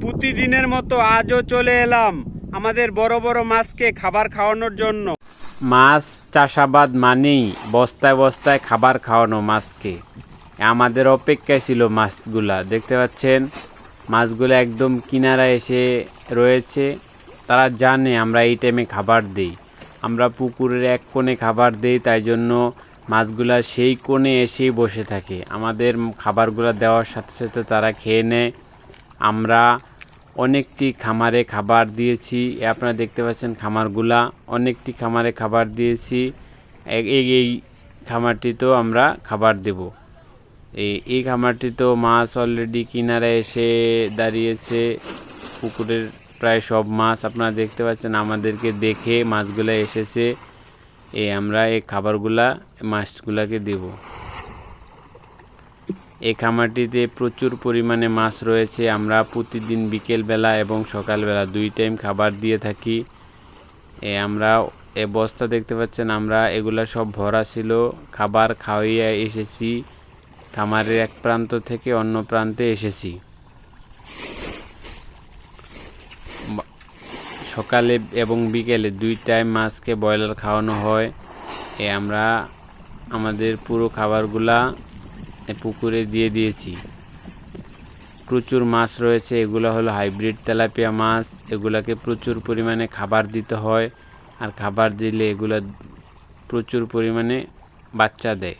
প্রতিদিনের মতো আজও চলে এলাম আমাদের বড় বড় মাছকে খাবার খাওয়ানোর জন্য। মাছ চাষাবাদ মানেই বস্তায় বস্তায় খাবার খাওয়ানো মাছকে। আমাদের অপেক্ষায় ছিল মাছগুলা, দেখতে পাচ্ছেন মাছগুলো একদম কিনারায় এসে রয়েছে। তারা জানে আমরা এই টাইমে খাবার দিই, আমরা পুকুরের এক কোণে খাবার দিই, তাই জন্য মাছগুলা সেই কোণে এসেই বসে থাকে। আমাদের খাবারগুলো দেওয়ার সাথে সাথে তারা খেয়ে নেয়। আমরা অনেকটি খামারে খাবার দিয়েছি, আপনারা দেখতে পাচ্ছেন খামারগুলা, অনেকটি খামারে খাবার দিয়েছি। এই খামারটিতেও আমরা খাবার দেব। এই খামারটিতেও মাছ অলরেডি কিনারে এসে দাঁড়িয়েছে। পুকুরের প্রায় সব মাছ আপনারা দেখতে পাচ্ছেন, আমাদেরকে দেখে মাছগুলা এসেছে। আমরা এই খাবারগুলা মাছগুলাকে দেব। এই খামারটিতে প্রচুর পরিমাণে মাছ রয়েছে। আমরা প্রতিদিন বিকেলবেলা এবং সকালবেলা 2 টাইম খাবার দিয়ে থাকি। আমরা বস্তা দেখতে পাচ্ছেন, আমরা এগুলা সব ভরা ছিল, খাবার খাওয়াইয়া এসেছি। খামারের এক প্রান্ত থেকে অন্য প্রান্তে এসেছি। সকালে এবং বিকেলে 2 টাইম মাছকে ব্রয়লার খাওয়ানো হয়। আমরা আমাদের পুরো খাবারগুলা পুকুরে দিয়ে দিয়েছি। প্রচুর মাছ রয়েছে, এগুলো হলো হাইব্রিড তেলাপিয়া মাছ। এগুলাকে প্রচুর পরিমাণে খাবার দিতে হয়, আর খাবার দিলে এগুলা প্রচুর পরিমাণে বাচ্চা দেয়।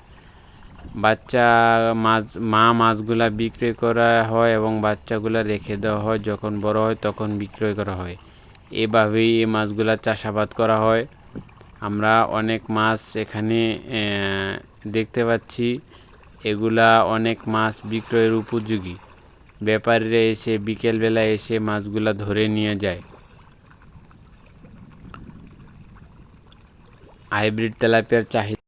মাছগুলা বিক্রয় করা হয় এবং বাচ্চাগুলা রেখে দেওয়া হয়, যখন বড় হয় তখন বিক্রয় করা হয়। এভাবেই এই মাছগুলা চাষাবাদ করা হয়। আমরা অনেক মাছ এখানে দেখতে পাচ্ছি, এগুলা অনেক মাছ বিক্রয়ের উপযোগী। ব্যাপারীরা এসে বিকেলবেলা এসে মাছগুলা ধরে নিয়ে যায়। হাইব্রিড তেলাপিয়ার চাহিদা